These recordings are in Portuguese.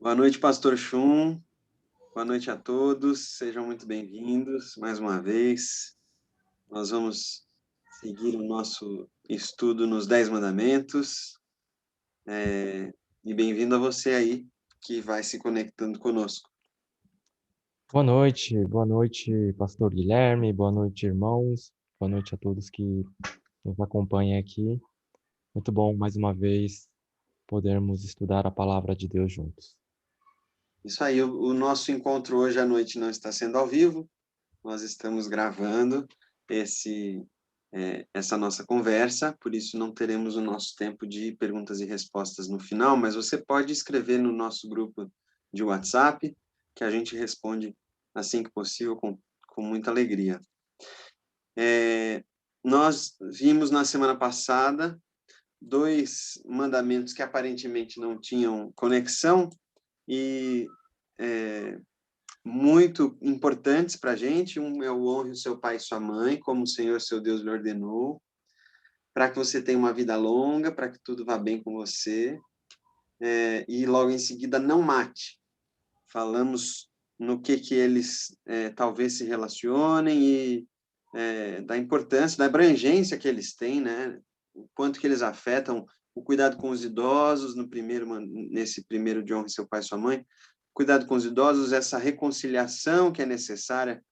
Boa noite, Pastor Chum. Boa noite a todos. Sejam muito bem-vindos mais uma vez. Nós vamos seguir o nosso estudo nos 10 Mandamentos. E bem-vindo a você aí que vai se conectando conosco. Boa noite, Pastor Guilherme, boa noite, irmãos, boa noite a todos que nos acompanham aqui. Muito bom, mais uma vez, podermos estudar a palavra de Deus juntos. Isso aí, o nosso encontro hoje à noite não está sendo ao vivo. Nós estamos gravando essa nossa conversa, por isso não teremos o nosso tempo de perguntas e respostas no final, mas você pode escrever no nosso grupo de WhatsApp, que a gente responde assim que possível, com muita alegria. Nós vimos na semana passada 2 mandamentos que aparentemente não tinham conexão e muito importantes para a gente. Um é o honre o seu pai e sua mãe, como o Senhor, seu Deus, lhe ordenou, para que você tenha uma vida longa, para que tudo vá bem com você. E logo em seguida, não mate. Falamos no que eles talvez se relacionem e da importância, da abrangência que eles têm, né? O quanto que eles afetam o cuidado com os idosos, nesse primeiro de honra seu pai e sua mãe, cuidado com os idosos, essa reconciliação que é necessária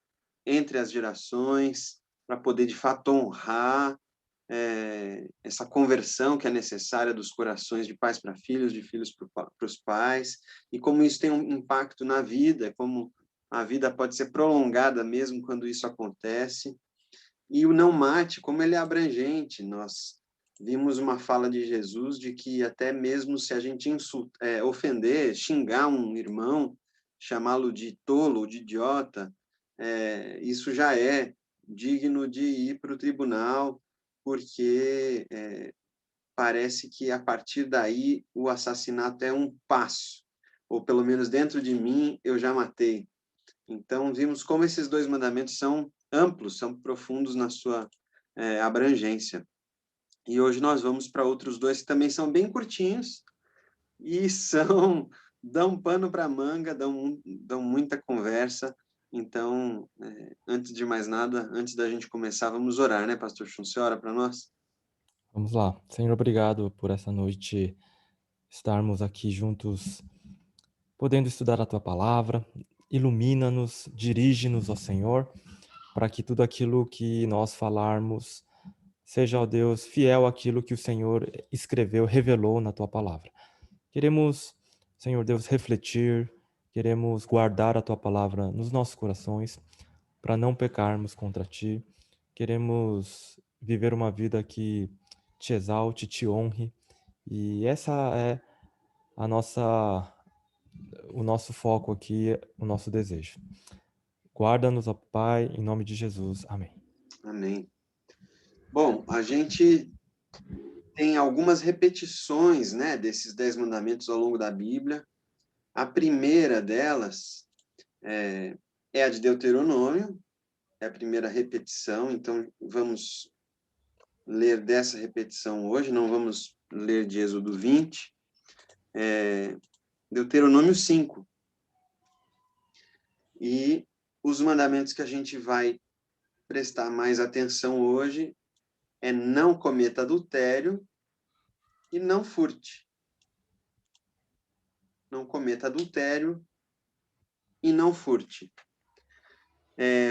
entre as gerações, para poder, de fato, honrar essa conversão que é necessária dos corações de pais para filhos, de filhos para os pais, e como isso tem um impacto na vida, como a vida pode ser prolongada mesmo quando isso acontece. E o não mate, como ele é abrangente. Nós vimos uma fala de Jesus de que até mesmo se a gente ofender, xingar um irmão, chamá-lo de tolo ou de idiota, isso já é digno de ir para o tribunal, porque parece que a partir daí o assassinato é um passo, ou pelo menos dentro de mim eu já matei. Então, vimos como esses 2 mandamentos são amplos, são profundos na sua abrangência. E hoje nós vamos para outros 2 que também são bem curtinhos e dão pano para manga, dão muita conversa. Então, antes de mais nada, antes da gente começar, vamos orar, né, Pastor Chum? Você ora para nós? Vamos lá. Senhor, obrigado por essa noite estarmos aqui juntos, podendo estudar a Tua palavra. Ilumina-nos, dirige-nos, ó Senhor, para que tudo aquilo que nós falarmos seja, ó Deus, fiel àquilo que o Senhor escreveu, revelou na Tua palavra. Queremos, Senhor Deus, refletir, queremos guardar a Tua palavra nos nossos corações, para não pecarmos contra Ti. Queremos viver uma vida que Te exalte, Te honre, e essa é a o nosso foco aqui, o nosso desejo. Guarda-nos, ó Pai, em nome de Jesus. Amém. Amém. Bom, a gente tem algumas repetições, né, desses 10 mandamentos ao longo da Bíblia. A primeira delas é a de Deuteronômio, é a primeira repetição, então vamos ler dessa repetição hoje, não vamos ler de Êxodo 20. Deuteronômio 5. E os mandamentos que a gente vai prestar mais atenção hoje é não cometa adultério e não furte. Não cometa adultério e não furte.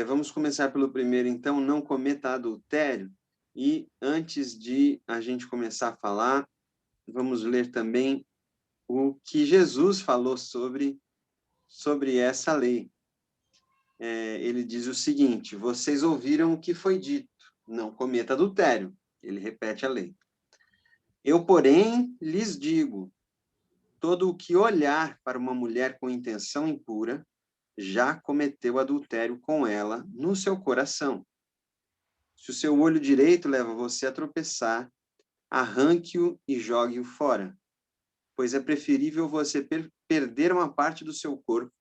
Vamos começar pelo primeiro, então, não cometa adultério. E antes de a gente começar a falar, vamos ler também o que Jesus falou sobre essa lei. Ele diz o seguinte: vocês ouviram o que foi dito, não cometa adultério. Ele repete a lei. Eu, porém, lhes digo, todo o que olhar para uma mulher com intenção impura, já cometeu adultério com ela no seu coração. Se o seu olho direito leva você a tropeçar, arranque-o e jogue-o fora, pois é preferível você perder uma parte do seu corpo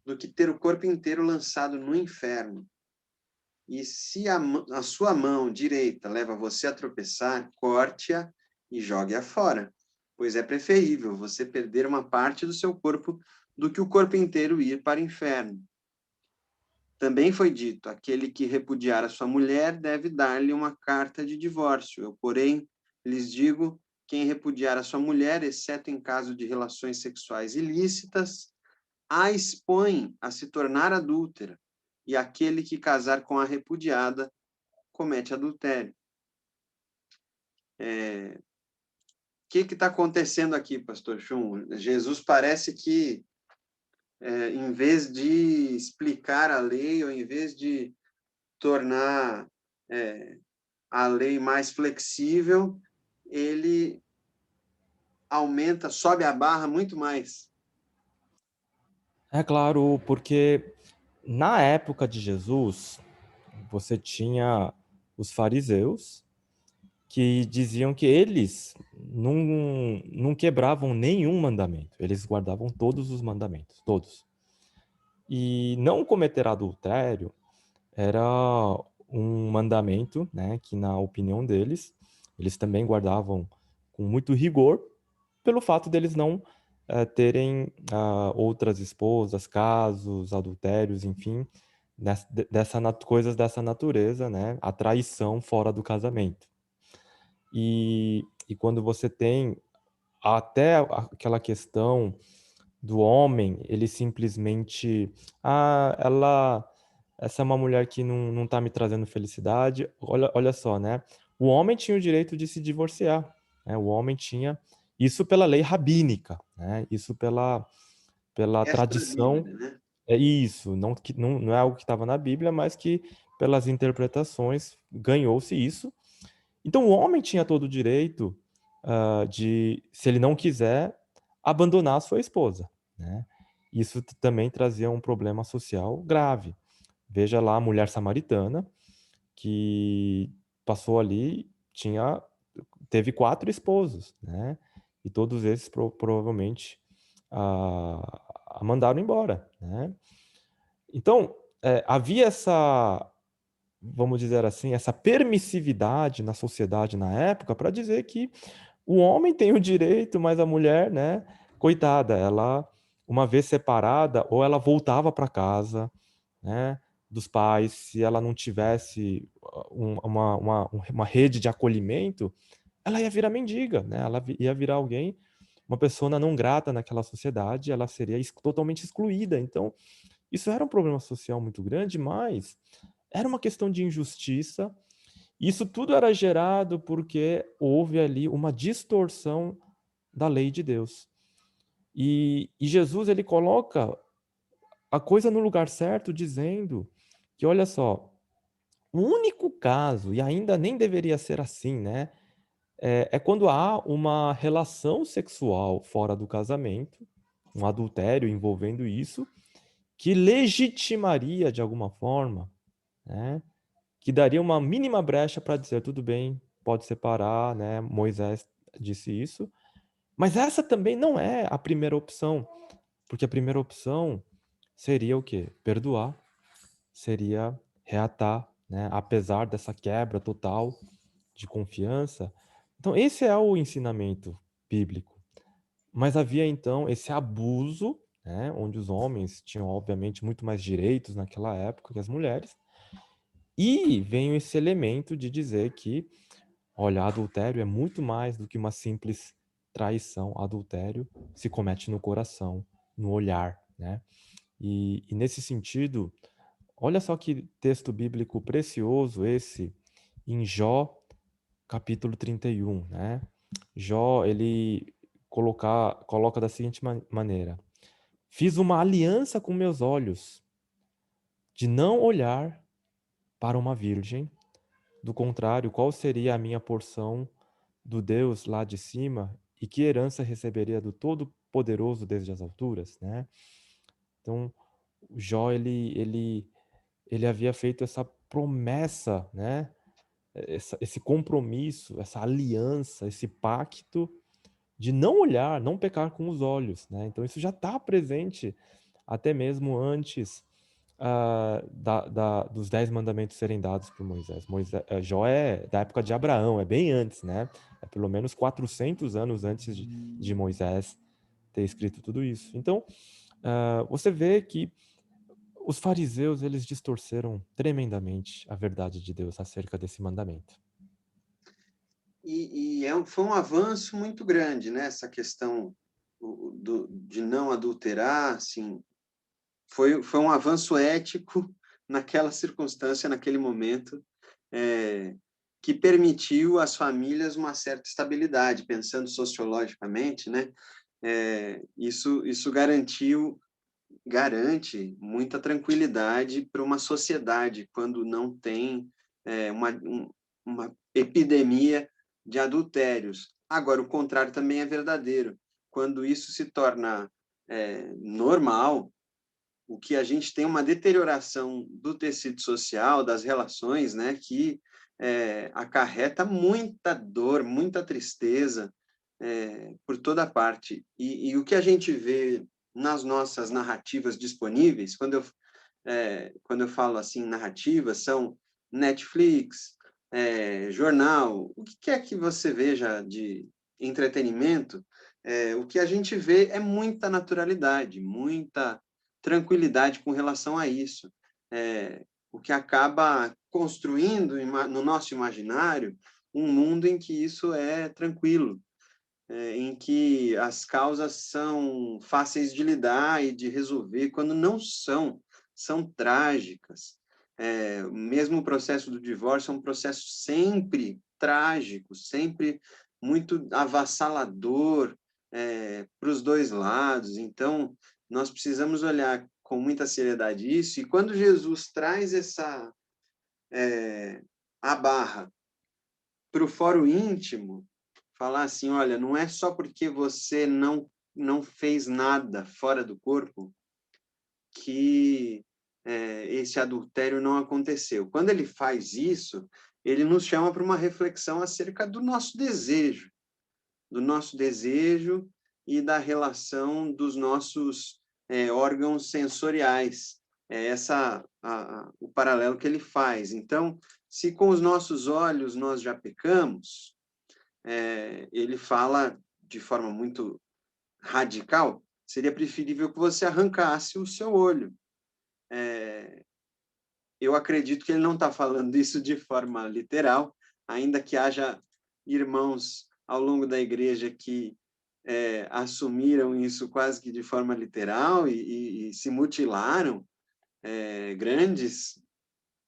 do que ter o corpo inteiro lançado no inferno. E se a sua mão direita leva você a tropeçar, corte-a e jogue-a fora, pois é preferível você perder uma parte do seu corpo do que o corpo inteiro ir para o inferno. Também foi dito, aquele que repudiar a sua mulher deve dar-lhe uma carta de divórcio. Eu, porém, lhes digo, quem repudiar a sua mulher, exceto em caso de relações sexuais ilícitas, a expõe a se tornar adúltera, e aquele que casar com a repudiada comete adultério. O que está acontecendo aqui, pastor Chum? Jesus parece que, em vez de explicar a lei, ou em vez de tornar a lei mais flexível, ele aumenta, sobe a barra muito mais. É claro, porque na época de Jesus, você tinha os fariseus que diziam que eles não quebravam nenhum mandamento, eles guardavam todos os mandamentos, todos. E não cometer adultério era um mandamento, né, que na opinião deles, eles também guardavam com muito rigor, pelo fato deles não terem outras esposas, casos, adultérios, enfim, coisas dessa natureza, né, a traição fora do casamento. E quando você tem até aquela questão do homem, ele simplesmente, essa é uma mulher que não tá me trazendo felicidade. Olha só, né? O homem tinha o direito de se divorciar, né? O homem tinha isso pela lei rabínica, né? Isso pela tradição. Extra-bíblia, né? É isso, não é algo que estava na Bíblia, mas que pelas interpretações ganhou-se isso. Então o homem tinha todo o direito de, se ele não quiser, abandonar a sua esposa, né? Isso também trazia um problema social grave. Veja lá a mulher samaritana, que passou ali, teve 4 esposos, né? E todos esses provavelmente a mandaram embora, né? Então, havia essa, vamos dizer assim, essa permissividade na sociedade na época para dizer que o homem tem o direito, mas a mulher, né, coitada, ela, uma vez separada, ou ela voltava para casa, né, dos pais, se ela não tivesse uma rede de acolhimento, ela ia virar mendiga, né, ela ia virar alguém, uma pessoa não grata naquela sociedade, ela seria totalmente excluída. Então, isso era um problema social muito grande, mas era uma questão de injustiça. Isso tudo era gerado porque houve ali uma distorção da lei de Deus. E Jesus, ele coloca a coisa no lugar certo, dizendo que, olha só, o único caso, e ainda nem deveria ser assim, né? É quando há uma relação sexual fora do casamento, um adultério envolvendo isso, que legitimaria de alguma forma, né? Que daria uma mínima brecha para dizer, tudo bem, pode separar, né? Moisés disse isso. Mas essa também não é a primeira opção, porque a primeira opção seria o quê? Perdoar, seria reatar, né? Apesar dessa quebra total de confiança. Então, esse é o ensinamento bíblico. Mas havia então esse abuso, né? Onde os homens tinham, obviamente, muito mais direitos naquela época que as mulheres. E vem esse elemento de dizer que, olha, adultério é muito mais do que uma simples traição. Adultério se comete no coração, no olhar, né? E nesse sentido, olha só que texto bíblico precioso esse, em Jó, capítulo 31, né? Jó, ele coloca da seguinte maneira: fiz uma aliança com meus olhos de não olhar para uma virgem. Do contrário, qual seria a minha porção do Deus lá de cima e que herança receberia do Todo-Poderoso desde as alturas, né? Então, Jó, ele havia feito essa promessa, né? Esse compromisso, essa aliança, esse pacto de não olhar, não pecar com os olhos, né? Então, isso já está presente até mesmo antes dos 10 mandamentos serem dados por Moisés. Jó é da época de Abraão, é bem antes, né? É pelo menos 400 anos antes de Moisés ter escrito tudo isso. Então, Você vê que os fariseus, eles distorceram tremendamente a verdade de Deus acerca desse mandamento. Foi um avanço muito grande, né? Essa questão de não adulterar, assim, foi um avanço ético naquela circunstância, naquele momento, que permitiu às famílias uma certa estabilidade, pensando sociologicamente, né? Isso garante muita tranquilidade para uma sociedade quando não tem uma epidemia de adultérios. Agora, o contrário também é verdadeiro. Quando isso se torna normal, o que a gente tem uma deterioração do tecido social, das relações, né, que acarreta muita dor, muita tristeza por toda parte. E o que a gente vê nas nossas narrativas disponíveis, quando eu falo assim narrativas, são Netflix, jornal, o que quer que você veja de entretenimento, o que a gente vê é muita naturalidade, muita tranquilidade com relação a isso. O que acaba construindo no nosso imaginário um mundo em que isso é tranquilo, em que as causas são fáceis de lidar e de resolver, quando não são, são trágicas. Mesmo o processo do divórcio é um processo sempre trágico, sempre muito avassalador para os dois lados. Então, nós precisamos olhar com muita seriedade isso, e quando Jesus traz a barra para o fórum íntimo, falar assim, olha, não é só porque você não fez nada fora do corpo que esse adultério não aconteceu. Quando ele faz isso, ele nos chama para uma reflexão acerca do nosso desejo e da relação dos nossos órgãos sensoriais. O paralelo que ele faz. Então, se com os nossos olhos nós já pecamos, ele fala de forma muito radical, seria preferível que você arrancasse o seu olho. Eu acredito que ele não está falando isso de forma literal, ainda que haja irmãos ao longo da igreja que assumiram isso quase que de forma literal e se mutilaram. Grandes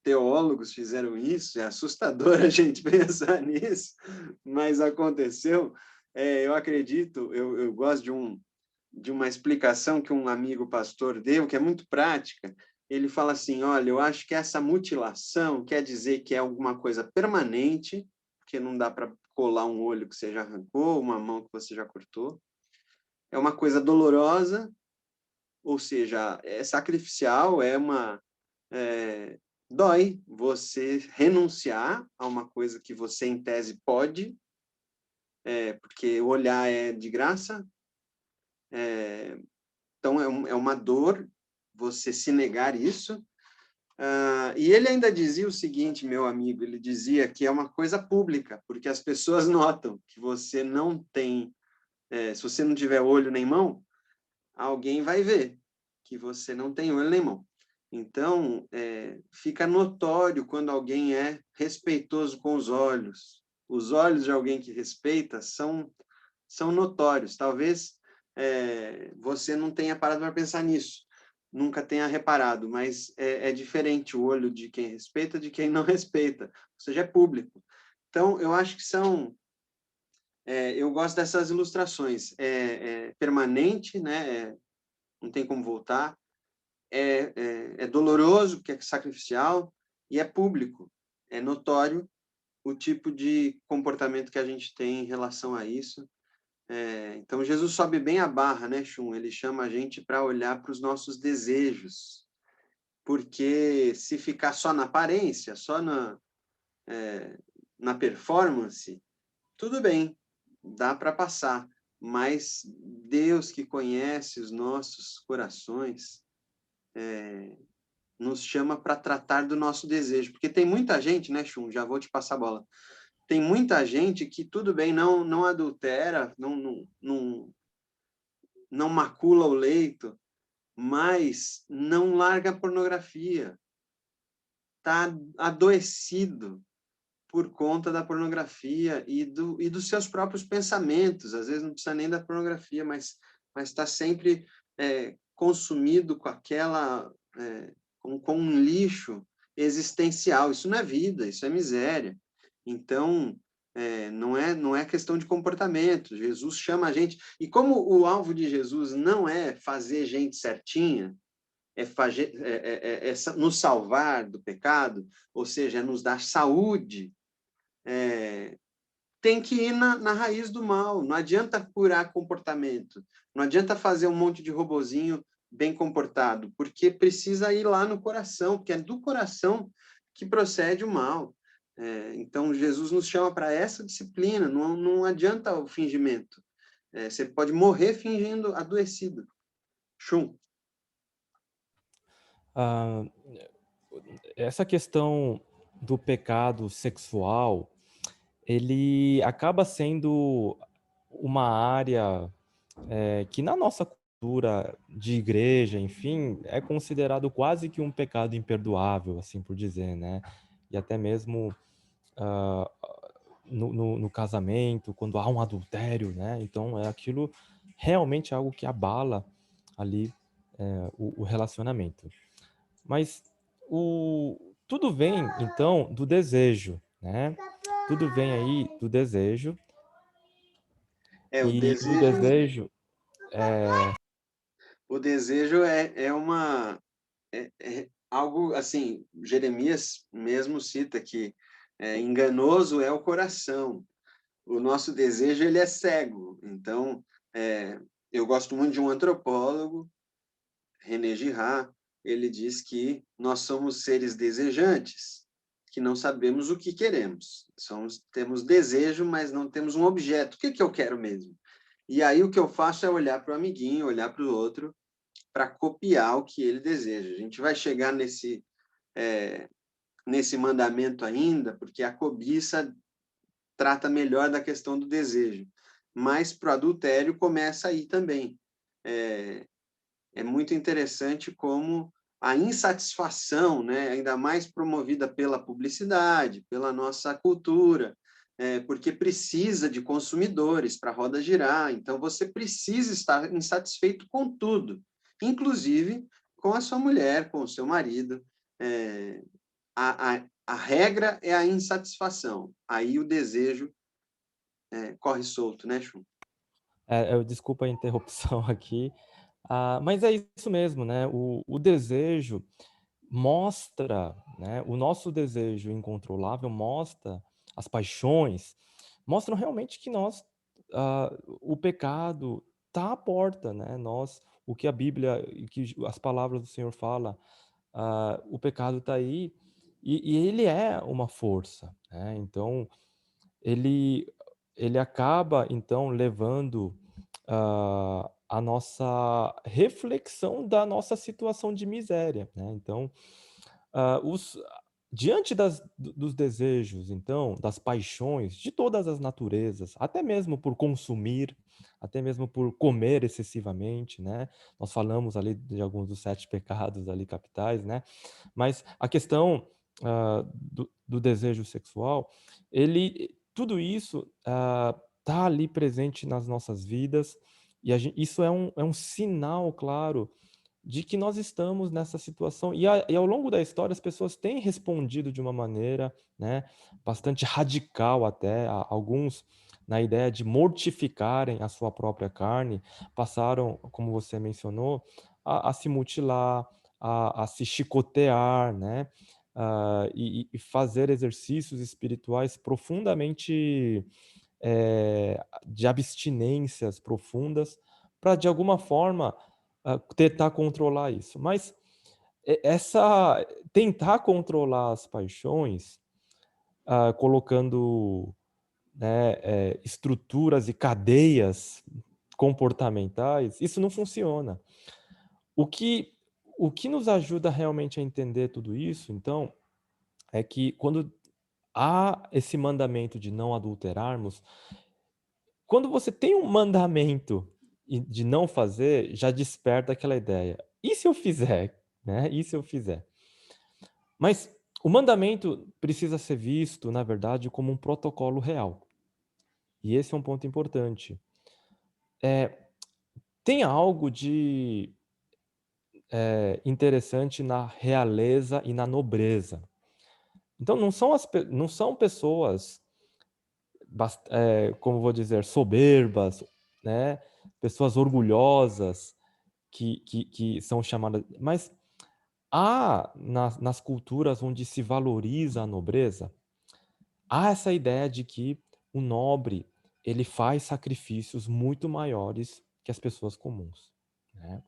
teólogos fizeram isso, é assustador a gente pensar nisso, mas aconteceu. Eu acredito, eu gosto de uma explicação que um amigo pastor deu, que é muito prática. Ele fala assim, olha, eu acho que essa mutilação quer dizer que é alguma coisa permanente, porque não dá para colar um olho que você já arrancou, uma mão que você já cortou. É uma coisa dolorosa, ou seja, é sacrificial, dói você renunciar a uma coisa que você, em tese, pode, porque olhar é de graça. Então, é uma dor você se negar isso. E ele ainda dizia o seguinte, meu amigo, ele dizia que é uma coisa pública, porque as pessoas notam que você não tem, se você não tiver olho nem mão, alguém vai ver que você não tem olho nem mão. Então, fica notório quando alguém é respeitoso com os olhos. Os olhos de alguém que respeita são notórios. Talvez você não tenha parado para pensar nisso, nunca tenha reparado, mas é diferente o olho de quem respeita de quem não respeita, ou seja, é público. Então, eu acho que eu gosto dessas ilustrações. Permanente, né? Não tem como voltar. É doloroso, porque é sacrificial, e é público. É notório o tipo de comportamento que a gente tem em relação a isso. Então, Jesus sobe bem a barra, né, Chum? Ele chama a gente para olhar para os nossos desejos, porque se ficar só na aparência, só na performance, tudo bem, dá para passar, mas Deus que conhece os nossos corações nos chama para tratar do nosso desejo, porque tem muita gente, né, Chum? Já vou te passar a bola. Tem muita gente que, tudo bem, não adultera, não macula o leito, mas não larga a pornografia, está adoecido por conta da pornografia e dos seus próprios pensamentos. Às vezes não precisa nem da pornografia, mas está sempre consumido com aquela com um lixo existencial. Isso não é vida, isso é miséria. Então, não é questão de comportamento. Jesus chama a gente. E como o alvo de Jesus não é fazer gente certinha, nos salvar do pecado, ou seja, é nos dar saúde, tem que ir na raiz do mal. Não adianta curar comportamento. Não adianta fazer um monte de robozinho bem comportado, porque precisa ir lá no coração, porque é do coração que procede o mal. Então, Jesus nos chama para essa disciplina. Não adianta o fingimento. Você pode morrer fingindo adoecido. Chum. Ah, essa questão do pecado sexual, ele acaba sendo uma área que na nossa cultura de igreja, enfim, é considerado quase que um pecado imperdoável, assim por dizer, né? E até mesmo ah, no casamento, quando há um adultério, né? Então, é aquilo realmente algo que abala ali o relacionamento. Mas tudo vem, então, do desejo, né? Tudo vem aí do desejo, O e o desejo, desejo o desejo é algo assim. Jeremias mesmo cita que enganoso é o coração. O nosso desejo ele é cego. Então, eu gosto muito de um antropólogo, René Girard. Ele diz que nós somos seres desejantes, que não sabemos o que queremos. Temos desejo, mas não temos um objeto. O que eu quero mesmo? E aí o que eu faço é olhar para o amiguinho, olhar para o outro, para copiar o que ele deseja. A gente vai chegar nesse mandamento ainda, porque a cobiça trata melhor da questão do desejo. Mas para o adultério começa aí também. É muito interessante como a insatisfação, né, ainda mais promovida pela publicidade, pela nossa cultura, porque precisa de consumidores para a roda girar. Então, você precisa estar insatisfeito com tudo, inclusive com a sua mulher, com o seu marido. A regra é a insatisfação. Aí o desejo corre solto, né, Chu? desculpa a interrupção aqui, mas é isso mesmo, né? O desejo mostra, né? O nosso desejo incontrolável mostra as paixões, mostram realmente que o pecado está à porta, né? O que a Bíblia, e que as palavras do Senhor fala, o pecado está aí e ele é uma força, né? Então ele ele acaba, então, levando, a nossa reflexão da nossa situação de miséria, né. Então, os diante dos desejos, então, das paixões de todas as naturezas, até mesmo por consumir, até mesmo por comer excessivamente, né. Nós falamos ali de alguns dos 7 pecados ali capitais, né. Mas a questão, do desejo sexual, tudo isso, tá ali presente nas nossas vidas, e isso é um sinal claro de que nós estamos nessa situação. E ao longo da história as pessoas têm respondido de uma maneira, né, bastante radical até, alguns na ideia de mortificarem a sua própria carne, passaram, como você mencionou, a se mutilar, a se chicotear, né, e fazer exercícios espirituais profundamente, de abstinências profundas, para de alguma forma, tentar controlar isso. Mas essa tentar controlar as paixões, colocando, né, estruturas e cadeias comportamentais, isso não funciona. O que o que nos ajuda realmente a entender tudo isso, então, é que quando há esse mandamento de não adulterarmos, quando você tem um mandamento de não fazer, já desperta aquela ideia: E se eu fizer? Né? E se eu fizer? Mas o mandamento precisa ser visto, na verdade, como um protocolo real. E esse é um ponto importante. Tem algo de interessante na realeza e na nobreza. Então, não são pessoas, como vou dizer, soberbas, né? Pessoas orgulhosas que são chamadas. Mas há, nas culturas onde se valoriza a nobreza, há essa ideia de que o nobre ele faz sacrifícios muito maiores que as pessoas comuns, né?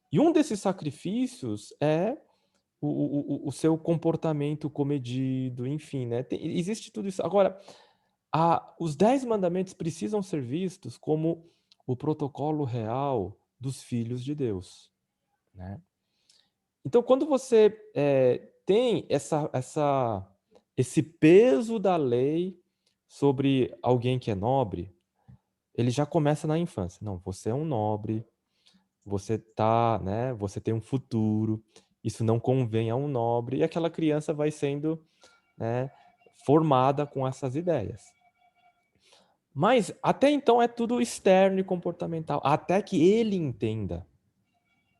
E um desses sacrifícios é o seu comportamento comedido, enfim, né? Existe tudo isso. Agora, os 10 mandamentos precisam ser vistos como o protocolo real dos filhos de Deus, né? Então, quando você tem esse peso da lei sobre alguém que é nobre, ele já começa na infância. Não, você é um nobre, né, você tem um futuro, isso não convém a um nobre, e aquela criança vai sendo, né, formada com essas ideias. Mas até então é tudo externo e comportamental, até que ele entenda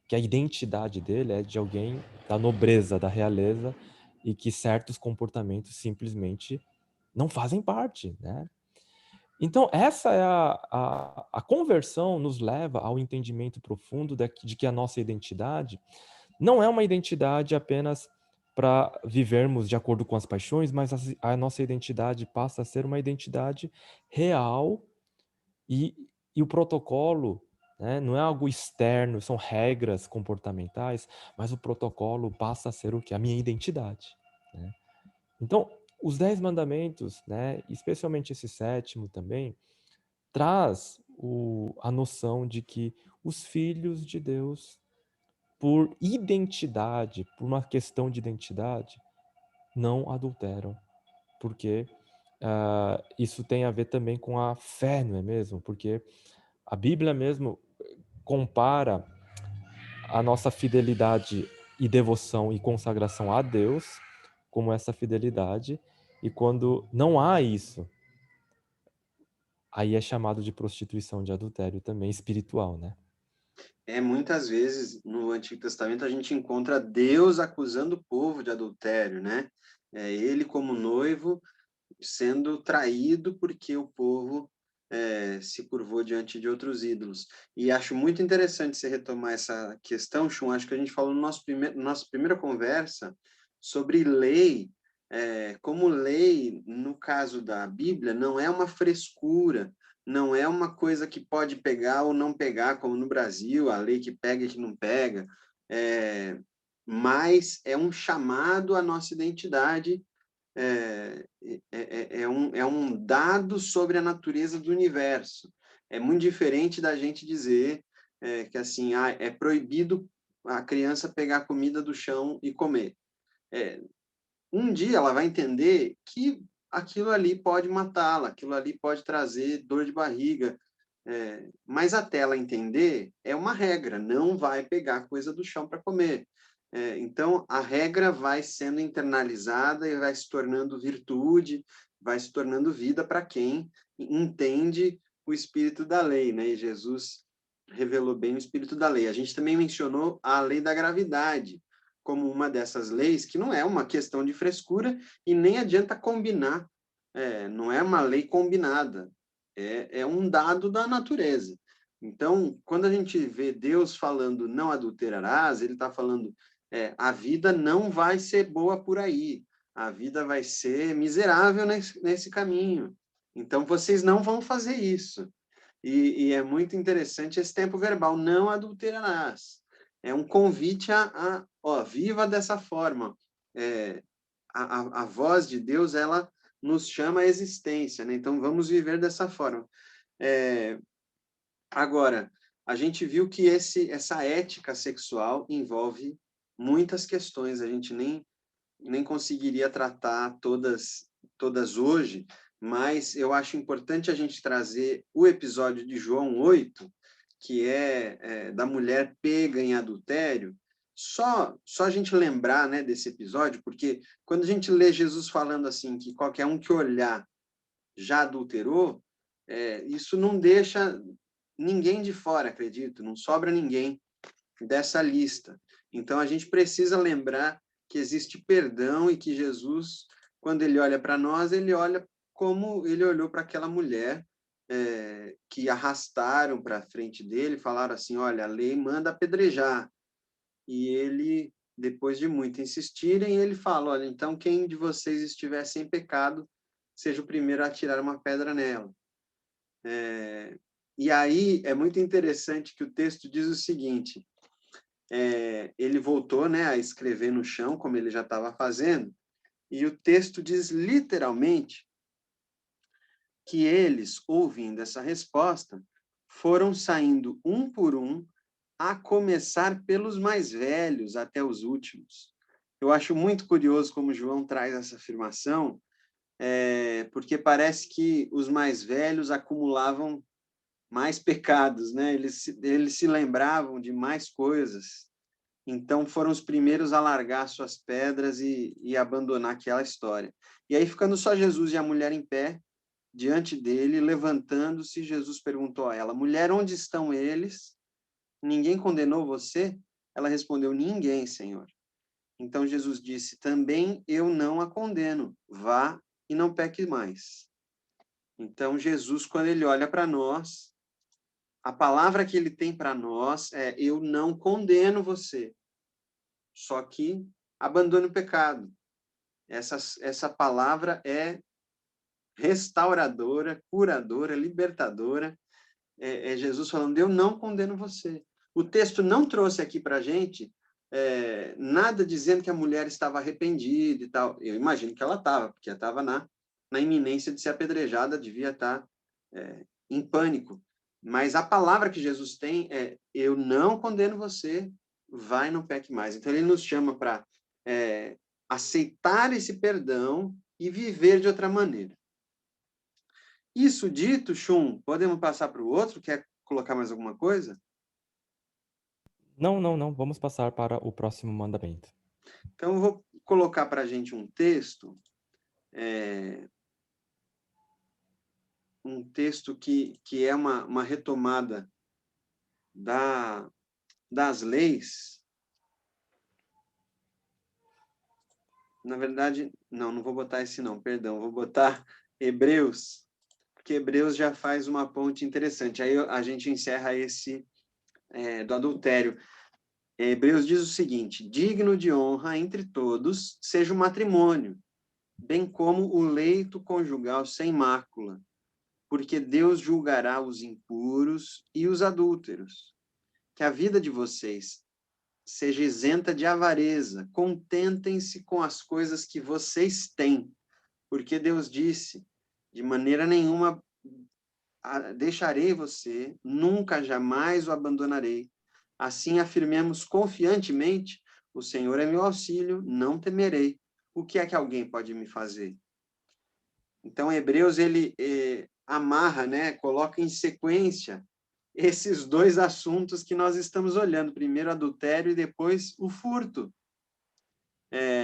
que a identidade dele é de alguém da nobreza, da realeza, e que certos comportamentos simplesmente não fazem parte, né? Então, essa é a conversão nos leva ao entendimento profundo de que a nossa identidade não é uma identidade apenas para vivermos de acordo com as paixões, mas a nossa identidade passa a ser uma identidade real e, e o protocolo, né, não é algo externo, são regras comportamentais, mas o protocolo passa a ser o que? A minha identidade, né? Então, os 10 mandamentos, né, especialmente esse sétimo também, traz a noção de que os filhos de Deus, por identidade, por uma questão de identidade, não adulteram, porque isso tem a ver também com a fé, não é mesmo? Porque a Bíblia mesmo compara a nossa fidelidade e devoção e consagração a Deus como essa fidelidade, e quando não há isso, aí é chamado de prostituição, de adultério também espiritual, né? Muitas vezes no Antigo Testamento a gente encontra Deus acusando o povo de adultério, né? Ele como noivo sendo traído porque o povo se curvou diante de outros ídolos. E acho muito interessante você retomar essa questão, Chum. Acho que a gente falou no nossa primeira conversa sobre lei, como lei, no caso da Bíblia, não é uma frescura, não é uma coisa que pode pegar ou não pegar, como no Brasil, a lei que pega e que não pega, mas é um chamado à nossa identidade, é um dado sobre a natureza do universo. É muito diferente da gente dizer que assim, é proibido a criança pegar a comida do chão e comer. Um dia ela vai entender que aquilo ali pode matá-la, aquilo ali pode trazer dor de barriga, mas até ela entender, é uma regra, não vai pegar coisa do chão para comer. Então, a regra vai sendo internalizada e vai se tornando virtude, vai se tornando vida para quem entende o espírito da lei, né? E Jesus revelou bem o espírito da lei. A gente também mencionou a lei da gravidade como uma dessas leis, que não é uma questão de frescura e nem adianta combinar, não é uma lei combinada, é um dado da natureza. Então, quando a gente vê Deus falando não adulterarás, ele está falando a vida não vai ser boa por aí, a vida vai ser miserável nesse caminho. Então, vocês não vão fazer isso. E é muito interessante esse tempo verbal, não adulterarás. É um convite viva dessa forma. A voz de Deus, ela nos chama à existência, né? Então, vamos viver dessa forma. Agora, a gente viu que essa ética sexual envolve muitas questões, a gente nem conseguiria tratar todas hoje, mas eu acho importante a gente trazer o episódio de João 8, que é da mulher pega em adultério, só a gente lembrar, né, desse episódio, porque quando a gente lê Jesus falando assim, que qualquer um que olhar já adulterou, isso não deixa ninguém de fora, acredito, não sobra ninguém dessa lista. Então, a gente precisa lembrar que existe perdão e que Jesus, quando ele olha para nós, ele olha como ele olhou para aquela mulher que arrastaram para frente dele, falaram assim, olha, a lei manda apedrejar. E ele, depois de muito insistirem, ele fala, olha, então quem de vocês estiver sem pecado, seja o primeiro a tirar uma pedra nela. E aí é muito interessante que o texto diz o seguinte, ele voltou, né, a escrever no chão, como ele já estava fazendo, e o texto diz literalmente que eles, ouvindo essa resposta, foram saindo um por um, a começar pelos mais velhos até os últimos. Eu acho muito curioso como João traz essa afirmação, porque parece que os mais velhos acumulavam mais pecados, né? Eles se lembravam de mais coisas. Então, foram os primeiros a largar suas pedras e abandonar aquela história. E aí, ficando só Jesus e a mulher em pé, diante dele, levantando-se, Jesus perguntou a ela, mulher, onde estão eles? Ninguém condenou você? Ela respondeu, ninguém, Senhor. Então, Jesus disse, também eu não a condeno. Vá e não peque mais. Então, Jesus, quando ele olha para nós, a palavra que ele tem para nós é, eu não condeno você. Só que abandone o pecado. Essa palavra é restauradora, curadora, libertadora. É Jesus falando, eu não condeno você. O texto não trouxe aqui para a gente nada dizendo que a mulher estava arrependida e tal. Eu imagino que ela estava, porque ela estava na iminência de ser apedrejada, devia estar em pânico. Mas a palavra que Jesus tem é, eu não condeno você, vai e não peque mais. Então, ele nos chama para aceitar esse perdão e viver de outra maneira. Isso dito, Shun, podemos passar para o outro? Quer colocar mais alguma coisa? Não, não, não. Vamos passar para o próximo mandamento. Então, eu vou colocar para a gente um texto que é uma retomada das leis. Na verdade, não vou botar esse não, perdão, vou botar Hebreus, porque Hebreus já faz uma ponte interessante. Aí a gente encerra esse do adultério. Hebreus diz o seguinte, digno de honra entre todos seja o matrimônio, bem como o leito conjugal sem mácula, porque Deus julgará os impuros e os adúlteros. Que a vida de vocês seja isenta de avareza, contentem-se com as coisas que vocês têm, porque Deus disse, de maneira nenhuma deixarei você, nunca jamais o abandonarei. Assim afirmemos confiantemente, o Senhor é meu auxílio, não temerei. O que é que alguém pode me fazer? Então, Hebreus, ele amarra, né, coloca em sequência esses dois assuntos que nós estamos olhando. Primeiro, adultério e depois o furto.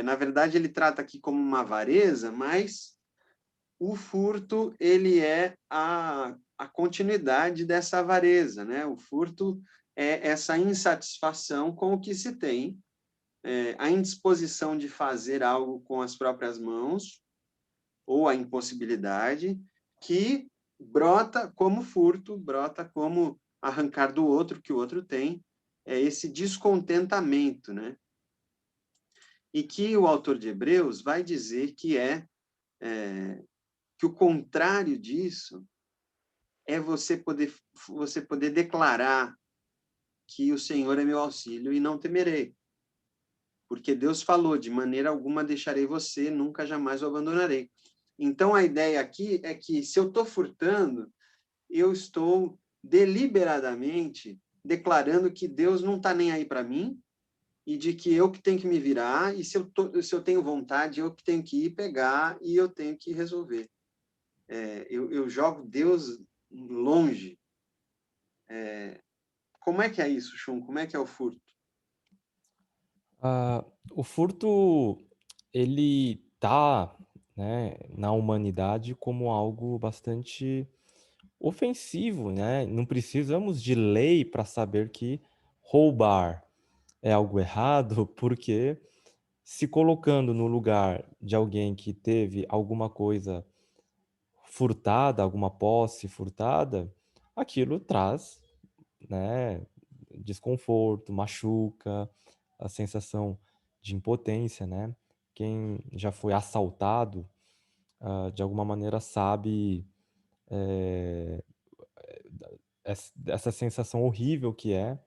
Na verdade, ele trata aqui como uma avareza, mas o furto, ele é a continuidade dessa avareza, né? O furto é essa insatisfação com o que se tem, a indisposição de fazer algo com as próprias mãos, ou a impossibilidade, que brota como furto, brota como arrancar do outro que o outro tem, é esse descontentamento, né? E que o autor de Hebreus vai dizer que que o contrário disso é você poder declarar que o Senhor é meu auxílio e não temerei. Porque Deus falou, de maneira alguma deixarei você, nunca jamais o abandonarei. Então, a ideia aqui é que se eu estou furtando, eu estou deliberadamente declarando que Deus não está nem aí para mim e de que eu que tenho que me virar e se eu tenho vontade, eu que tenho que ir pegar e eu tenho que resolver. Eu jogo Deus longe. Como é que é isso, Chum? Como é que é o furto? Ah, o furto, ele tá, né, na humanidade como algo bastante ofensivo, né? Não precisamos de lei para saber que roubar é algo errado, porque se colocando no lugar de alguém que teve alguma coisa furtada, alguma posse furtada, aquilo traz, né, desconforto, machuca, a sensação de impotência, né? Quem já foi assaltado, de alguma maneira sabe, eh, essa sensação horrível que é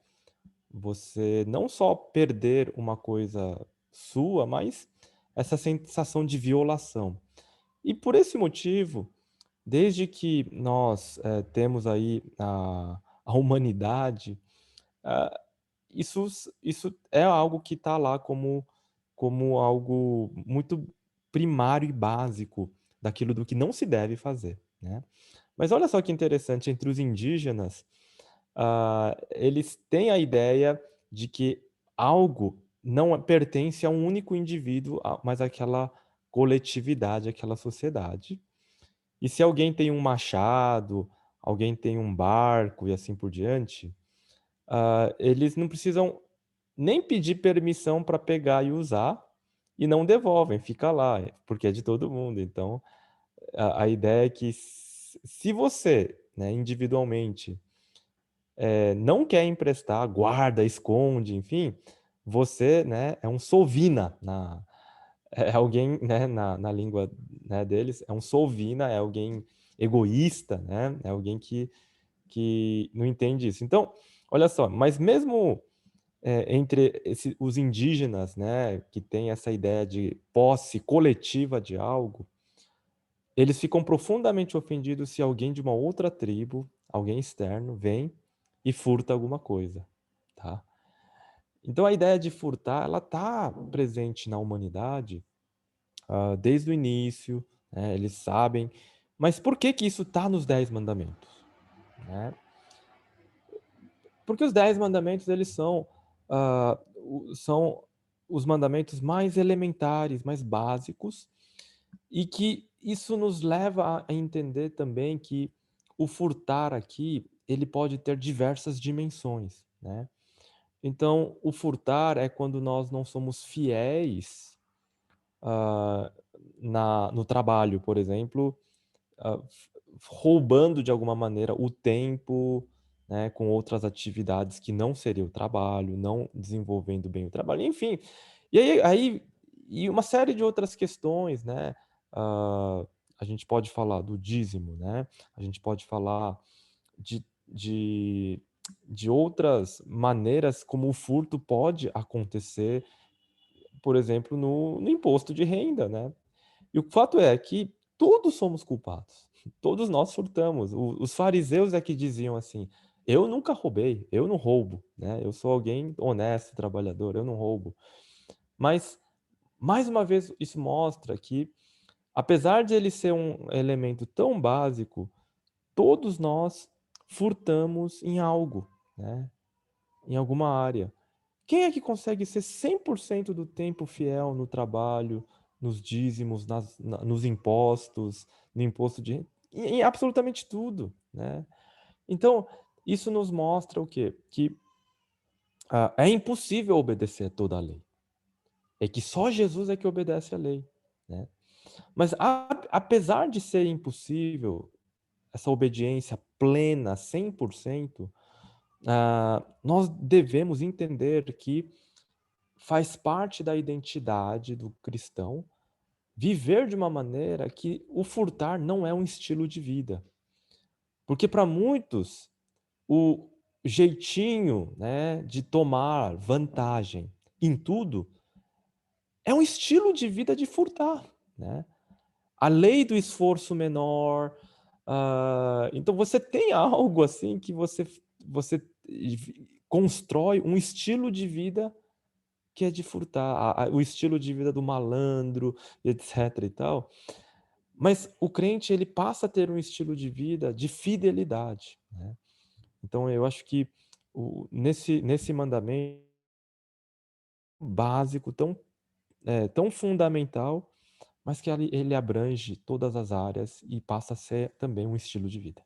você não só perder uma coisa sua, mas essa sensação de violação. E por esse motivo, desde que nós, temos aí a humanidade, ah, isso é algo que está lá como algo muito primário e básico daquilo do que não se deve fazer, né. Mas olha só que interessante, entre os indígenas, eles têm a ideia de que algo não pertence a um único indivíduo, mas àquela coletividade, àquela sociedade. E se alguém tem um machado, alguém tem um barco e assim por diante, eles não precisam nem pedir permissão para pegar e usar, e não devolvem, fica lá, porque é de todo mundo. Então, a ideia é que se você, né, individualmente, não quer emprestar, guarda, esconde, enfim, você, né, é um sovina é alguém, né, na língua, né, deles, é um sovina, é alguém egoísta, né, é alguém que não entende isso. Então, olha só, mas mesmo, entre os indígenas, né, que têm essa ideia de posse coletiva de algo, eles ficam profundamente ofendidos se alguém de uma outra tribo, alguém externo, vem e furta alguma coisa, tá. Então a ideia de furtar, ela tá presente na humanidade, desde o início, né, eles sabem. Mas por que que isso tá nos 10 mandamentos, né? Porque os 10 mandamentos, eles são os mandamentos mais elementares, mais básicos, e que isso nos leva a entender também que o furtar aqui, ele pode ter diversas dimensões, né. Então, o furtar é quando nós não somos fiéis, hã, no trabalho, por exemplo, roubando de alguma maneira o tempo, né, com outras atividades que não seria o trabalho, não desenvolvendo bem o trabalho, enfim. E uma série de outras questões, né, hã, a gente pode falar do dízimo, né, a gente pode falar de de de outras maneiras como o furto pode acontecer, por exemplo, no imposto de renda, né. E o fato é que todos somos culpados, todos nós furtamos. Os fariseus é que diziam assim: "Eu nunca roubei, eu não roubo, né, eu sou alguém honesto, trabalhador, eu não roubo". Mas, mais uma vez, isso mostra que, apesar de ele ser um elemento tão básico, todos nós furtamos em algo, né, em alguma área. Quem é que consegue ser 100% do tempo fiel no trabalho, nos dízimos, nos impostos, no imposto de em absolutamente tudo, né. Então, isso nos mostra o quê? Que, é impossível obedecer a toda a lei. É que só Jesus é que obedece à lei, né. Mas apesar de ser impossível essa obediência plena, 100%, nós devemos entender que faz parte da identidade do cristão viver de uma maneira que o furtar não é um estilo de vida. Porque para muitos, o jeitinho, né, de tomar vantagem em tudo é um estilo de vida de furtar, né. A lei do esforço menor, então você tem algo assim que você constrói um estilo de vida que é de furtar, o estilo de vida do malandro, etc e tal. Mas o crente, ele passa a ter um estilo de vida de fidelidade, né. Então eu acho que Nesse mandamento básico, tão fundamental, mas que ele abrange todas as áreas e passa a ser também um estilo de vida.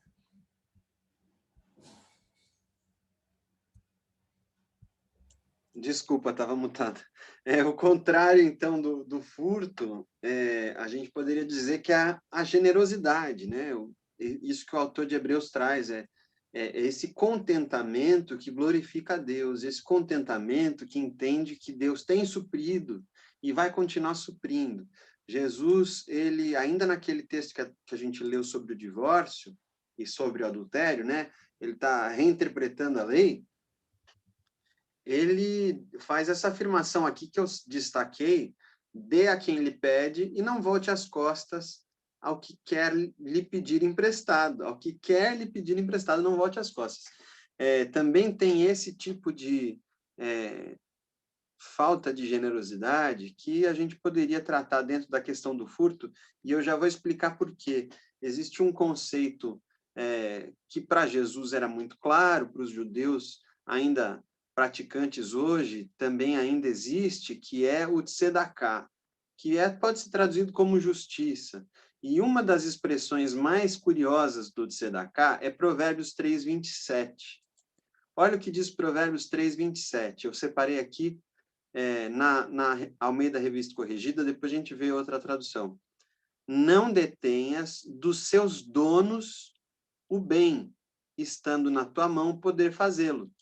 Desculpa, estava mutado. O contrário, então, do furto, a gente poderia dizer que é a generosidade, né? Isso que o autor de Hebreus traz, é esse contentamento que glorifica a Deus, esse contentamento que entende que Deus tem suprido e vai continuar suprindo. Jesus, ele, ainda naquele texto que a gente leu sobre o divórcio e sobre o adultério, né? Ele está reinterpretando a lei. Ele faz essa afirmação aqui que eu destaquei: dê a quem lhe pede e não volte as costas ao que quer lhe pedir emprestado. Ao que quer lhe pedir emprestado, não volte as costas. Também tem esse tipo de falta de generosidade que a gente poderia tratar dentro da questão do furto, e eu já vou explicar por quê. Existe um conceito que para Jesus era muito claro, para os judeus ainda praticantes hoje, também ainda existe, que é o tzedakah, que pode ser traduzido como justiça. E uma das expressões mais curiosas do tzedakah é Provérbios 3:27. Olha o que diz Provérbios 3:27. Eu separei aqui na Almeida Revista Corrigida, depois a gente vê outra tradução. Não detenhas dos seus donos o bem, estando na tua mão poder fazê-lo.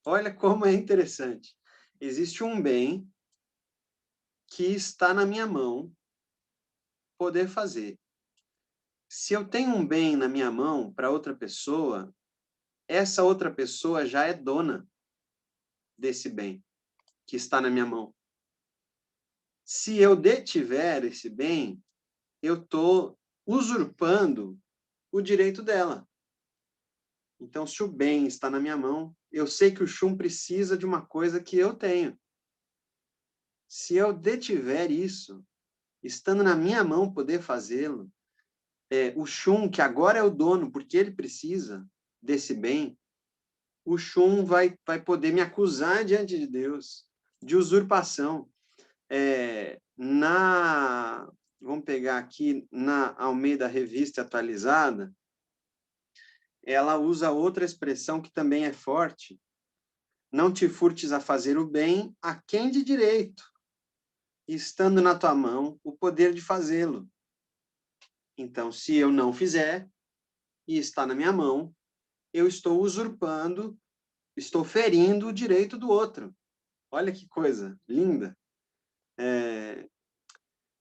Olha como é interessante. Existe um bem que está na minha mão poder fazer. Se eu tenho um bem na minha mão para outra pessoa, essa outra pessoa já é dona desse bem que está na minha mão. Se eu detiver esse bem, eu estou usurpando o direito dela. Então, se o bem está na minha mão, eu sei que o Shum precisa de uma coisa que eu tenho. Se eu detiver isso, estando na minha mão poder fazê-lo, o Shum, que agora é o dono, porque ele precisa desse bem, o Shum vai poder me acusar diante de Deus de usurpação. Vamos pegar aqui na Almeida Revista Atualizada, ela usa outra expressão que também é forte: não te furtes a fazer o bem a quem de direito, estando na tua mão o poder de fazê-lo. Então, se eu não fizer e está na minha mão, eu estou usurpando, estou ferindo o direito do outro. Olha que coisa linda.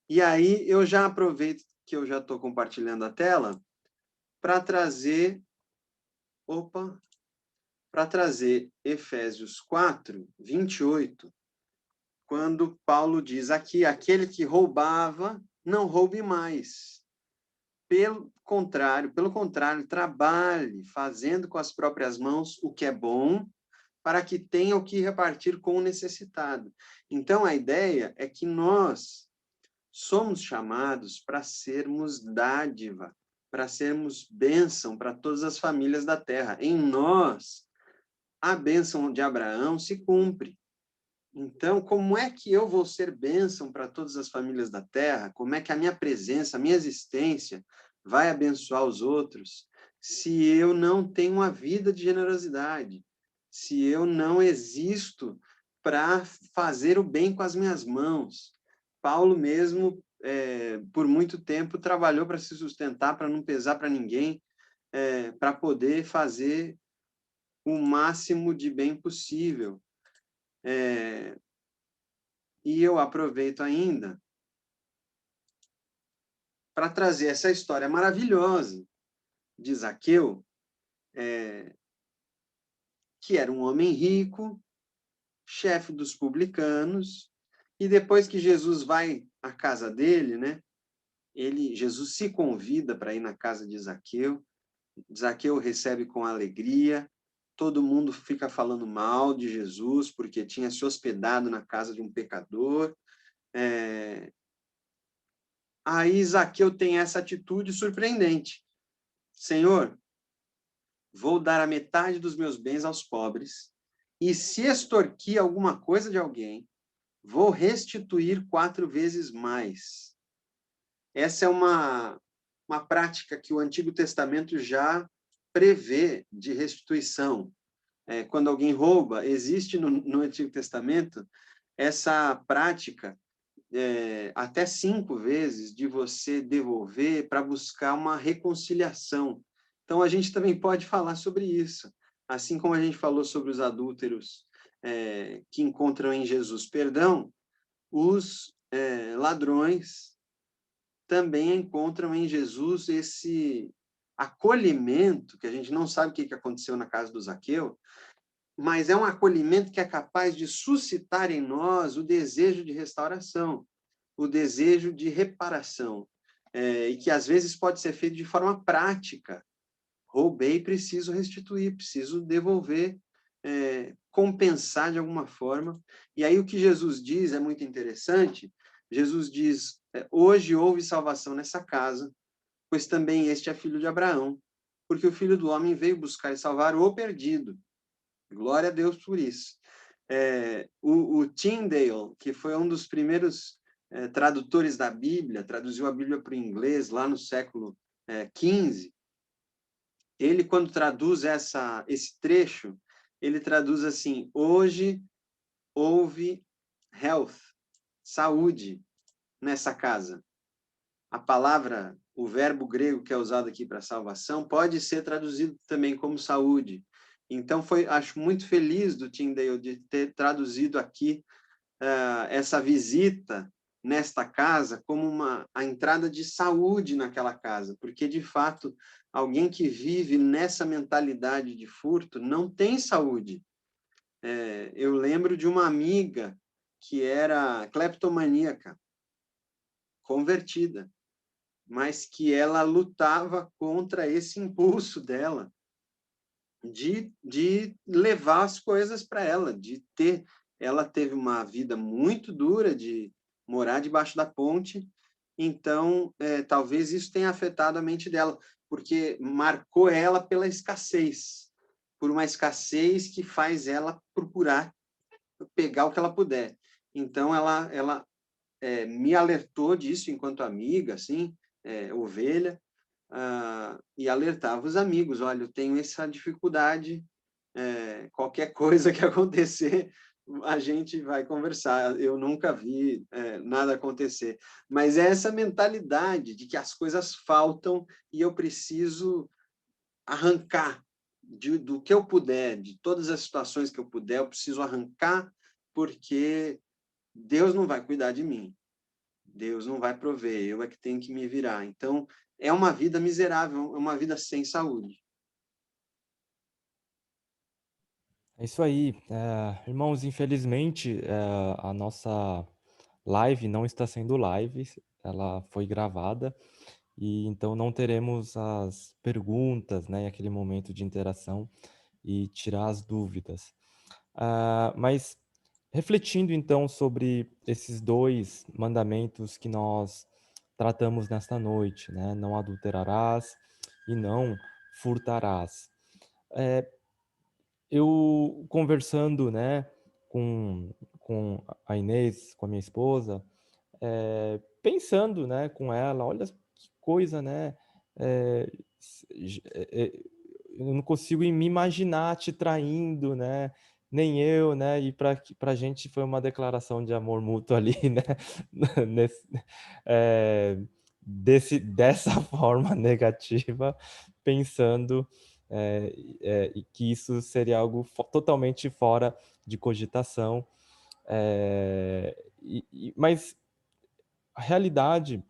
E aí eu já aproveito que eu já estou compartilhando a tela para trazer Efésios 4:28, quando Paulo diz aqui: aquele que roubava, não roube mais. Pelo contrário, trabalhe, fazendo com as próprias mãos o que é bom, para que tenha o que repartir com o necessitado. Então, a ideia é que nós somos chamados para sermos dádiva, para sermos bênção para todas as famílias da terra. Em nós, a bênção de Abraão se cumpre. Então, como é que eu vou ser bênção para todas as famílias da terra? Como é que a minha presença, a minha existência vai abençoar os outros se eu não tenho uma vida de generosidade? Se eu não existo para fazer o bem com as minhas mãos? Paulo mesmo, por muito tempo, trabalhou para se sustentar, para não pesar para ninguém, para poder fazer o máximo de bem possível. E eu aproveito ainda para trazer essa história maravilhosa de Zaqueu, que era um homem rico, chefe dos publicanos, e depois que Jesus vai à casa dele, né, Jesus se convida para ir na casa de Zaqueu, Zaqueu recebe com alegria, todo mundo fica falando mal de Jesus, porque tinha se hospedado na casa de um pecador. Aí Zaqueu tem essa atitude surpreendente: Senhor, vou dar a metade dos meus bens aos pobres, e se extorquir alguma coisa de alguém, vou restituir 4 vezes mais. Essa é uma prática que o Antigo Testamento já prevê de restituição. Quando alguém rouba, existe no Antigo Testamento essa prática até 5 vezes de você devolver para buscar uma reconciliação. Então, a gente também pode falar sobre isso. Assim como a gente falou sobre os adúlteros que encontram em Jesus perdão, os ladrões também encontram em Jesus esse acolhimento, que a gente não sabe o que aconteceu na casa do Zaqueu, mas é um acolhimento que é capaz de suscitar em nós o desejo de restauração, o desejo de reparação, e que às vezes pode ser feito de forma prática. Roubei, preciso restituir, preciso devolver, compensar de alguma forma. E aí o que Jesus diz é muito interessante. Jesus diz, hoje houve salvação nessa casa, pois também este é filho de Abraão, porque o Filho do Homem veio buscar e salvar o perdido. Glória a Deus por isso. O Tyndale, que foi um dos primeiros tradutores da Bíblia, traduziu a Bíblia para o inglês lá no século XV, ele, quando traduz esse trecho, ele traduz assim: hoje houve health, saúde nessa casa. A palavra, o verbo grego que é usado aqui para salvação, pode ser traduzido também como saúde. Então, acho muito feliz do Tyndale de ter traduzido aqui essa visita nesta casa como a entrada de saúde naquela casa, porque, de fato, alguém que vive nessa mentalidade de furto não tem saúde. Eu lembro de uma amiga que era cleptomaníaca, convertida, mas que ela lutava contra esse impulso dela de levar as coisas para ela, ela teve uma vida muito dura de morar debaixo da ponte, então talvez isso tenha afetado a mente dela, porque marcou ela pela escassez, por uma escassez que faz ela procurar pegar o que ela puder. Então ela me alertou disso enquanto amiga, assim, ovelha, e alertava os amigos, olha, eu tenho essa dificuldade, qualquer coisa que acontecer, a gente vai conversar. Eu nunca vi nada acontecer. Mas é essa mentalidade de que as coisas faltam e eu preciso arrancar do que eu puder, de todas as situações que eu puder, eu preciso arrancar, porque Deus não vai cuidar de mim. Deus não vai prover, eu é que tenho que me virar. Então, é uma vida miserável, é uma vida sem saúde. É isso aí. Irmãos, infelizmente, a nossa live não está sendo live, ela foi gravada, e então não teremos as perguntas, né, aquele momento de interação e tirar as dúvidas. Mas refletindo então sobre esses 2 mandamentos que nós tratamos nesta noite, né, não adulterarás e não furtarás. Eh, eu conversando, né, com a Inês, com a minha esposa, pensando, né, com ela, olha que coisa, né, eh, eu não consigo me imaginar te traindo, né, nem eu, né, e pra gente foi uma declaração de amor mútuo ali, né, nesse, dessa forma negativa, pensando, e que isso seria algo totalmente fora de cogitação, mas a realidade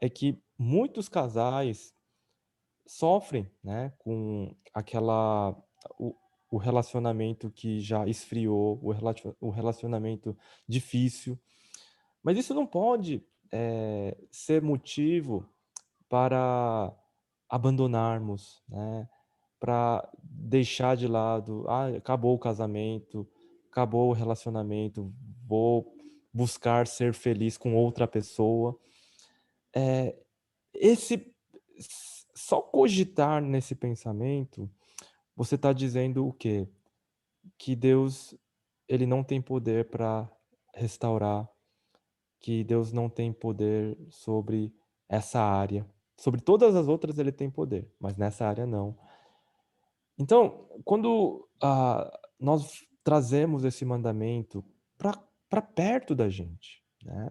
é que muitos casais sofrem, né, com o o relacionamento que já esfriou, o relacionamento difícil, mas isso não pode, ser motivo para abandonarmos, né, para deixar de lado: "Ah, acabou o casamento, acabou o relacionamento, vou buscar ser feliz com outra pessoa". Eh, esse Só cogitar nesse pensamento você está dizendo o quê? Que Deus, ele não tem poder para restaurar, que Deus não tem poder sobre essa área. Sobre todas as outras ele tem poder, mas nessa área não. Então, quando, nós trazemos esse mandamento para perto da gente, né,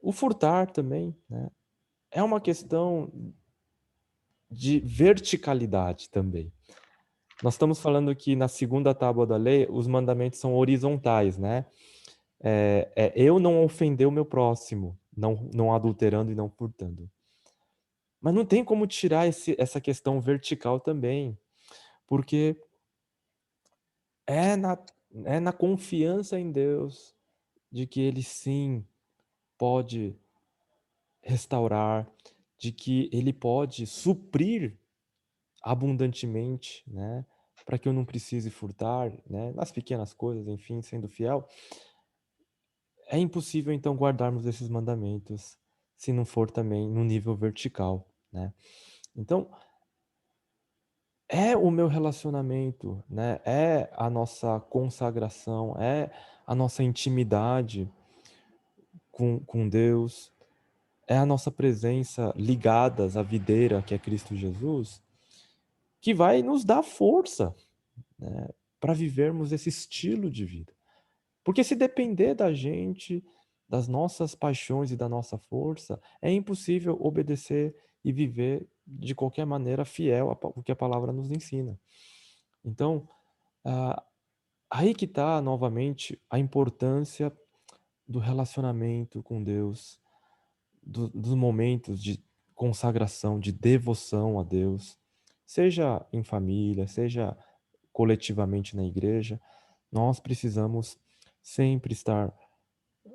o furtar também, né, é uma questão de verticalidade também. Nós estamos falando que na segunda tábua da lei, os mandamentos são horizontais, né. Eu não ofender o meu próximo, não adulterando e não furtando. Mas não tem como tirar essa questão vertical também, porque é na é na confiança em Deus, de que Ele sim pode restaurar, de que Ele pode suprir abundantemente, né, para que eu não precise furtar, né, nas pequenas coisas, enfim, sendo fiel. É impossível então guardarmos esses mandamentos, se não for também no nível vertical, né. Então, é o meu relacionamento, né, é a nossa consagração, é a nossa intimidade com Deus, é a nossa presença ligadas à videira que é Cristo Jesus, que vai nos dar força, né, para vivermos esse estilo de vida. Porque se depender da gente, das nossas paixões e da nossa força, é impossível obedecer e viver de qualquer maneira fiel ao que a palavra nos ensina. Então, ah, aí que está novamente a importância do relacionamento com Deus, dos momentos de consagração, de devoção a Deus, seja em família, seja coletivamente na igreja, nós precisamos sempre estar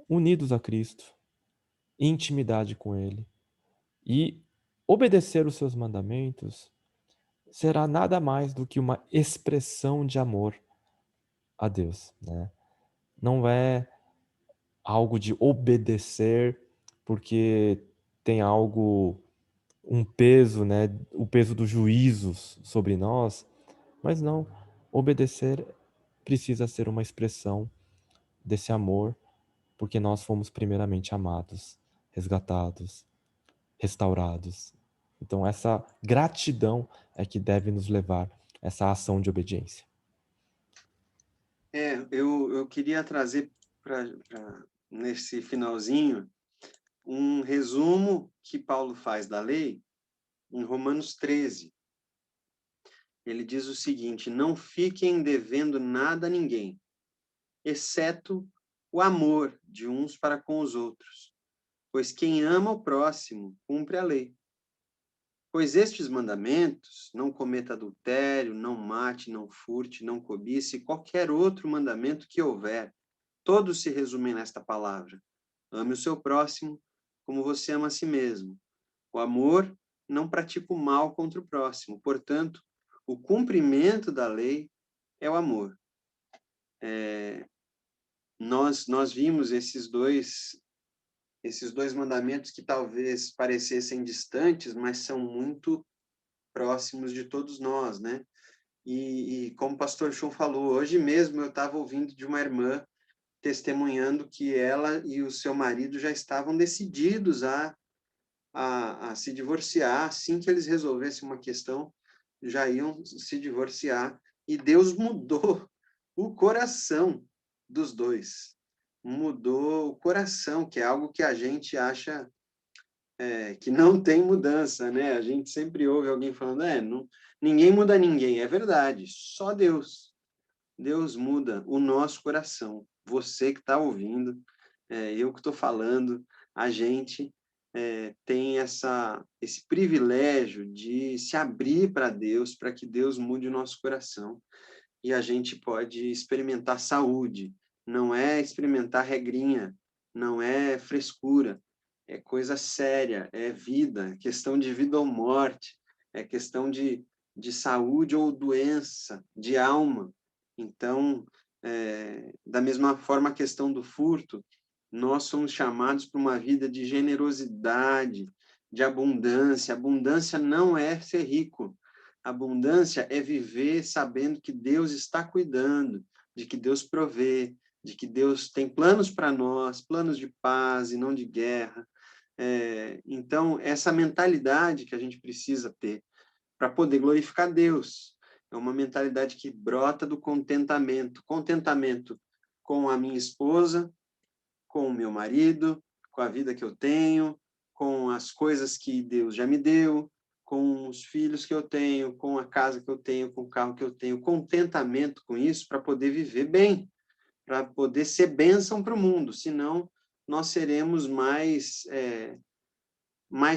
unidos a Cristo, em intimidade com Ele. E obedecer os seus mandamentos será nada mais do que uma expressão de amor a Deus, né? Não é algo de obedecer porque tem algo, um peso, né, o peso dos juízos sobre nós, mas não, obedecer precisa ser uma expressão desse amor, porque nós fomos primeiramente amados, resgatados, restaurados. Então essa gratidão é que deve nos levar a essa ação de obediência. Eu queria trazer nesse finalzinho um resumo que Paulo faz da lei em Romanos 13. Ele diz o seguinte: não fiquem devendo nada a ninguém, exceto o amor de uns para com os outros, pois quem ama o próximo cumpre a lei. Pois estes mandamentos, não cometa adultério, não mate, não furte, não cobice, qualquer outro mandamento que houver, todos se resumem nesta palavra: ame o seu próximo como você ama a si mesmo. O amor não pratica o mal contra o próximo, portanto, o cumprimento da lei é o amor. Nós vimos esses dois mandamentos que talvez parecessem distantes, mas são muito próximos de todos nós, né? E como o pastor Chum falou, hoje mesmo eu estava ouvindo de uma irmã testemunhando que ela e o seu marido já estavam decididos a se divorciar, assim que eles resolvessem uma questão, já iam se divorciar, e Deus mudou o coração dos dois, mudou o coração, que é algo que a gente acha que não tem mudança, né? A gente sempre ouve alguém falando, não, ninguém muda ninguém, é verdade, só Deus. Deus muda o nosso coração. Você que está ouvindo, eu que estou falando, a gente tem esse privilégio de se abrir para Deus, para que Deus mude o nosso coração. E a gente pode experimentar saúde. Não é experimentar regrinha, não é frescura, é coisa séria, é vida, questão de vida ou morte, é questão de saúde ou doença, de alma. Então, da mesma forma, a questão do furto, nós somos chamados para uma vida de generosidade, de abundância. Abundância não é ser rico. Abundância é viver sabendo que Deus está cuidando, de que Deus provê, de que Deus tem planos para nós, planos de paz e não de guerra. Então, essa mentalidade que a gente precisa ter para poder glorificar Deus é uma mentalidade que brota do contentamento. Contentamento com a minha esposa, com o meu marido, com a vida que eu tenho, com as coisas que Deus já me deu, com os filhos que eu tenho, com a casa que eu tenho, com o carro que eu tenho, contentamento com isso para poder viver bem, para poder ser bênção para o mundo, senão nós seremos mais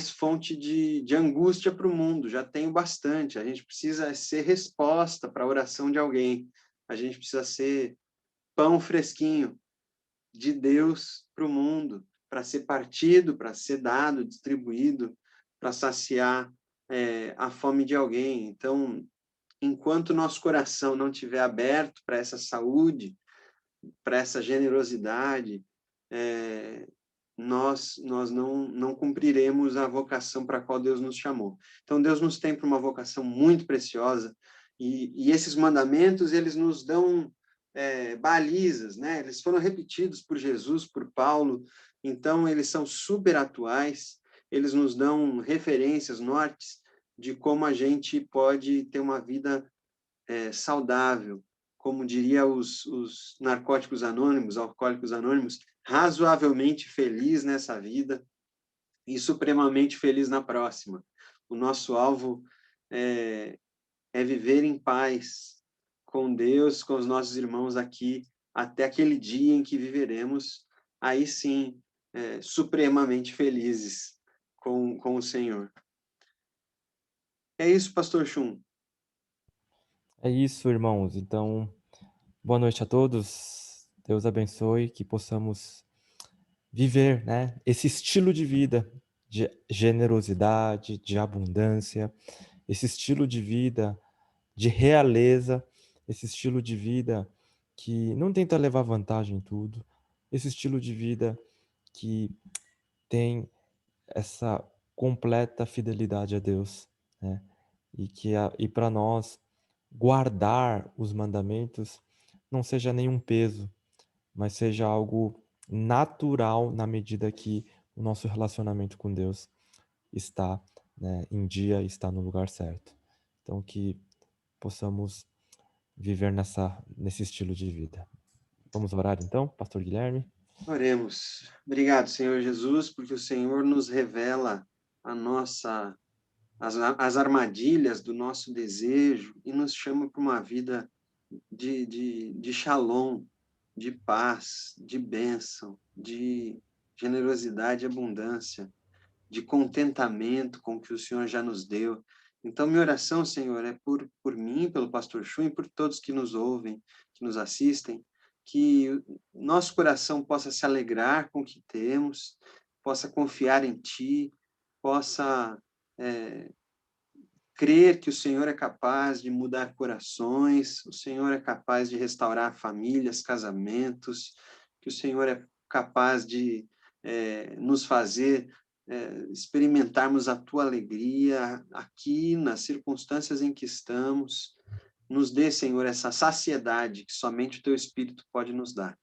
fonte de angústia para o mundo, já tenho bastante, a gente precisa ser resposta para a oração de alguém, a gente precisa ser pão fresquinho, de Deus para o mundo, para ser partido, para ser dado, distribuído, para saciar a fome de alguém. Então, enquanto nosso coração não estiver aberto para essa saúde, para essa generosidade, nós não cumpriremos a vocação para a qual Deus nos chamou. Então, Deus nos tem para uma vocação muito preciosa, e esses mandamentos, eles nos dão balizas, né? Eles foram repetidos por Jesus, por Paulo, então eles são super atuais, eles nos dão referências, nortes, de como a gente pode ter uma vida saudável, como diria os narcóticos anônimos, alcoólicos anônimos, razoavelmente feliz nessa vida e supremamente feliz na próxima. O nosso alvo é viver em paz com Deus, com os nossos irmãos aqui, até aquele dia em que viveremos, aí sim, supremamente felizes com o Senhor. É isso, Pastor Chum. É isso, irmãos. Então, boa noite a todos. Deus abençoe, que possamos viver, né, esse estilo de vida de generosidade, de abundância, esse estilo de vida de realeza, esse estilo de vida que não tenta levar vantagem em tudo, esse estilo de vida que tem essa completa fidelidade a Deus, né? E para nós guardar os mandamentos não seja nenhum peso, mas seja algo natural na medida que o nosso relacionamento com Deus está, né, em dia, está no lugar certo. Então que possamos viver nesse estilo de vida. Vamos orar então, Pastor Guilherme? Oremos. Obrigado, Senhor Jesus, porque o Senhor nos revela as armadilhas do nosso desejo e nos chama para uma vida de shalom, de paz, de bênção, de generosidade e abundância, de contentamento com o que o Senhor já nos deu. Então, minha oração, Senhor, é por mim, pelo pastor Chu e por todos que nos ouvem, que nos assistem, que nosso coração possa se alegrar com o que temos, possa confiar em Ti, possa crer que o Senhor é capaz de mudar corações, o Senhor é capaz de restaurar famílias, casamentos, que o Senhor é capaz de nos fazer experimentarmos a tua alegria aqui, nas circunstâncias em que estamos. Nos dê, Senhor, essa saciedade que somente o teu Espírito pode nos dar.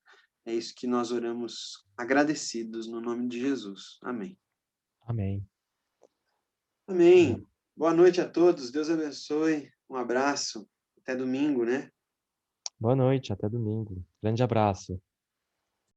É isso que nós oramos agradecidos no nome de Jesus. Amém. Amém. Amém. Boa noite a todos. Deus abençoe. Um abraço. Até domingo, né? Boa noite, até domingo. Grande abraço.